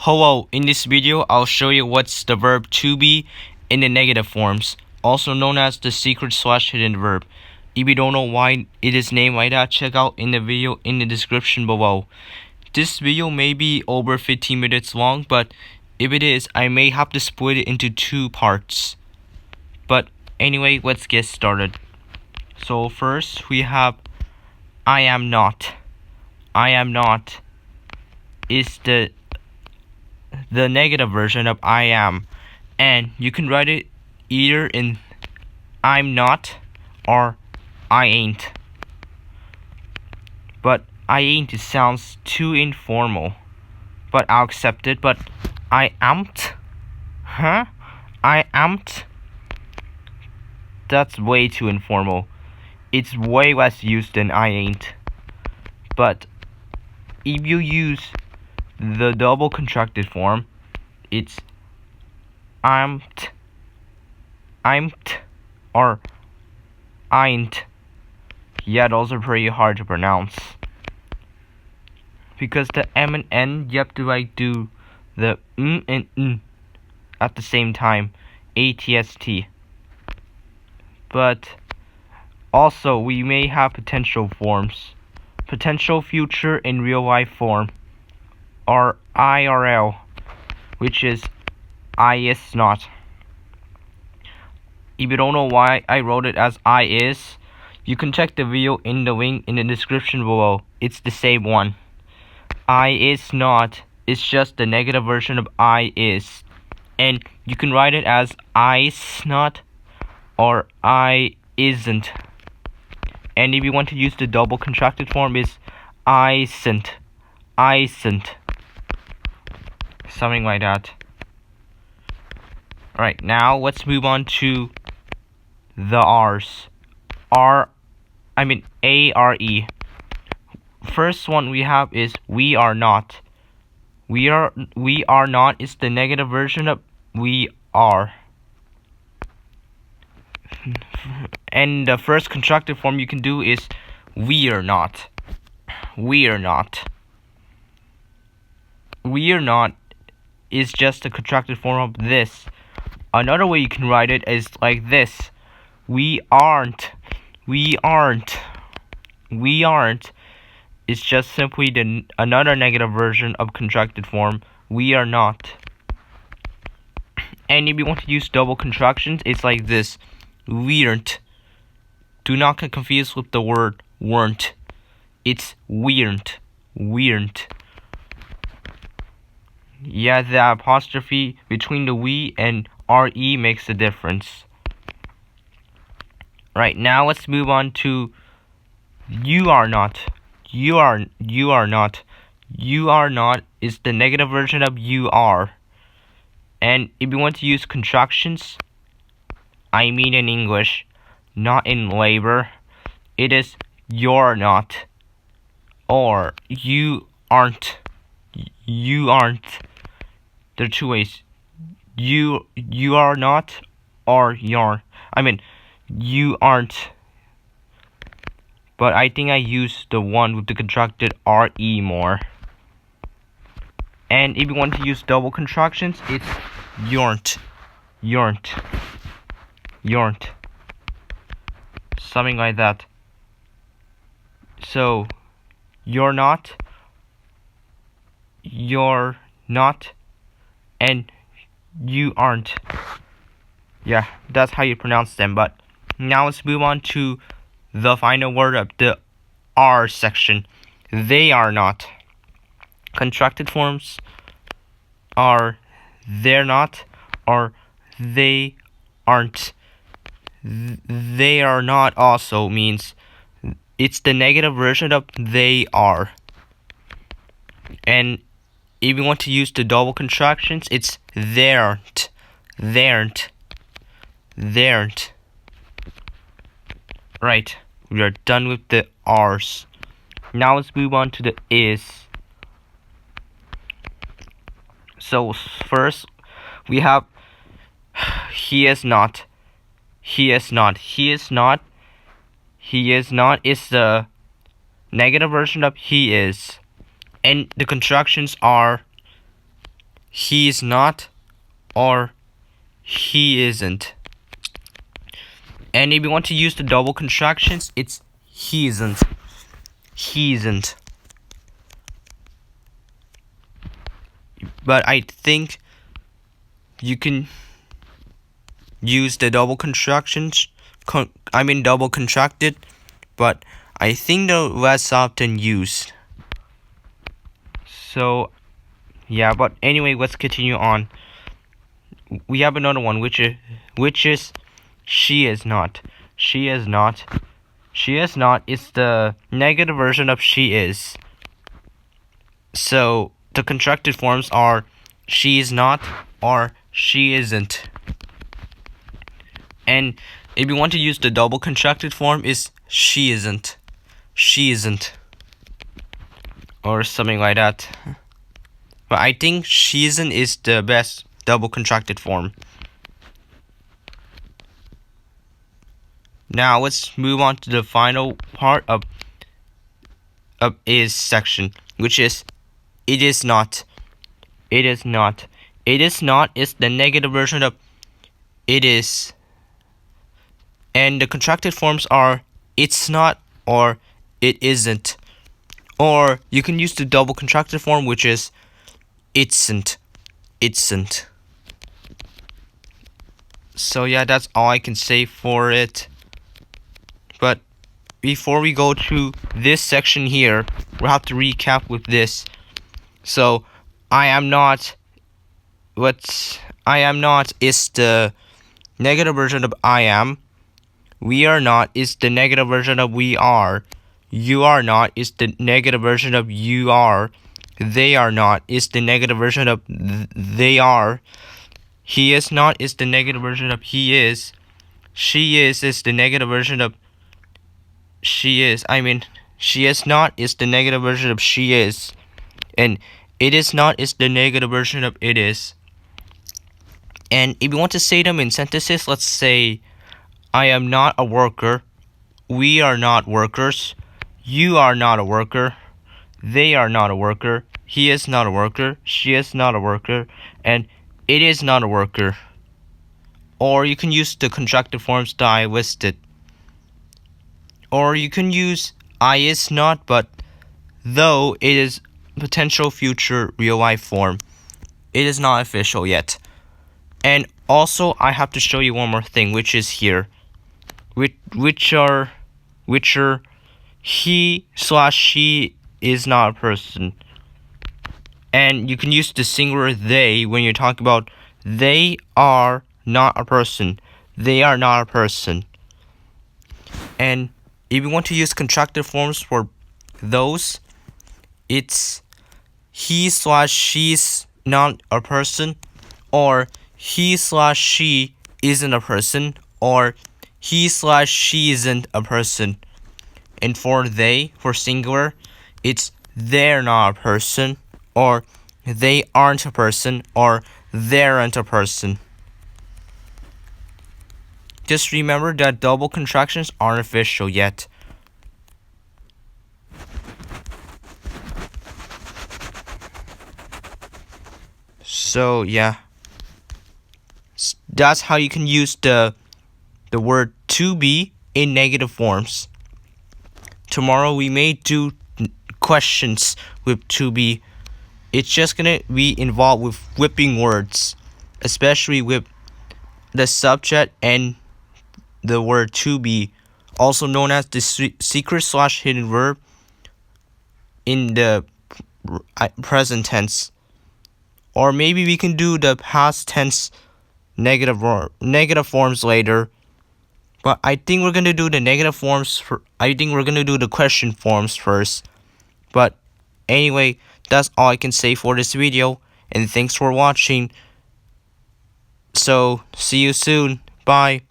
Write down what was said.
Hello, in this video I'll show you what's the verb to be in the negative forms, also known as the secret/hidden verb. If you don't know why it is named like that, check out in the video in the description below. This video may be over 15 minutes long, but if it is, I may have to split it into two parts. But anyway, let's get started. So first we have I am not. I am not is the negative version of I am, and you can write it either in I'm not or I ain't. But I ain't, it sounds too informal, but I'll accept it. But I am't, huh? I am't, that's way too informal. It's way less used than I ain't. But if you use the double contracted form, it's I'm', or ain't. Yeah, those are pretty hard to pronounce. Because the M and N, you have to do the and N at the same time. ATST. But also, we may have potential forms. Potential future in real life form. Or IRL, which is I is not. If you don't know why I wrote it as I is, you can check the video in the link in the description below. It's the same one. I is not is just the negative version of I is. And you can write it as I's not or I isn't. And if you want to use the double contracted form, is Isn't. Isn't. Something like that. Alright, now let's move on to the R's. A-R-E. First one we have is we are not. We are not is the negative version of we are. And the first constructive form you can do is we are not. We are not. We are not is just a contracted form of this. Another way you can write it is like this. We aren't. We aren't. We aren't is just simply another negative version of contracted form. We are not. And if you want to use double contractions, it's like this. Weren't. Do not get confused with the word weren't. It's weren't. Weren't. Yeah, the apostrophe between the we and RE makes a difference. Right, now let's move on to you are not. You are not. You are not is the negative version of you are. And if you want to use contractions, I mean in English, not in labor, it is you're not or you aren't. You aren't. There are two ways. You are not or you aren't. But I think I use the one with the contracted RE more. And if you want to use double contractions, it's you'rn't. You'rn't. You'rn't. Something like that. So, you're not, and you aren't. Yeah, that's how you pronounce them. But now let's move on to the final word of the R section. They are not. Contracted forms are they're not or they aren't. They are not also means it's the negative version of they are. And if you want to use the double contractions, it's there'nt. There'nt. There'nt. Right, we are done with the R's. Now let's move on to the is. So first we have he is not. He is not. He is not. He is not is the negative version of he is. And the contractions are he is not, or he isn't. And if you want to use the double contractions, it's he isn't. He isn't. But I think you can use the double contractions. Double contracted, but I think they're less often used. So, yeah. But anyway, let's continue on. We have another one, which is she is not. She is not. She is not is the negative version of she is. So the contracted forms are she is not or she isn't. And if you want to use the double contracted form, is she isn't. She isn't. Or something like that. But I think she isn't is the best double contracted form. Now let's move on to the final part of is section, which is it is not. It is not. It is not is the negative version of it is. And the contracted forms are it's not or it isn't. Or you can use the double contracted form, which is it'sn't. It'sn't. So yeah, that's all I can say for it. But before we go to this section here, we'll have to recap with this. So I am not is the negative version of I am. We are not is the negative version of we are. You are not is the negative version of you are. They are not is the negative version of they are. He is not is the negative version of he is. She is the negative version of she is. She is not is the negative version of she is. And it is not is the negative version of it is. And if you want to say them in sentences, let's say I am not a worker. We are not workers. You are not a worker. They are not a worker. He is not a worker. She is not a worker. And it is not a worker. Or you can use the contracted forms that I listed. Or you can use I is not, but though it is potential future real life form. It is not official yet. And also I have to show you one more thing, which is here. Which are he/she is not a person. And you can use the singular they when you're talking about they are not a person. They are not a person. And if you want to use contracted forms for those, it's he/she's not a person, or he/she isn't a person, or he/she isn't a person. And for they, for singular, it's they're not a person, or they aren't a person, or they aren't a person. Just remember that double contractions aren't official yet. So yeah, that's how you can use the word to be in negative forms. Tomorrow we may do questions with to be. It's just gonna be involved with flipping words, especially with the subject and the word to be, also known as the secret/hidden verb in the present tense. Or maybe we can do the past tense negative forms later. But I think we're gonna do the negative forms I think we're gonna do the question forms first. But anyway, that's all I can say for this video, and thanks for watching. So see you soon. Bye.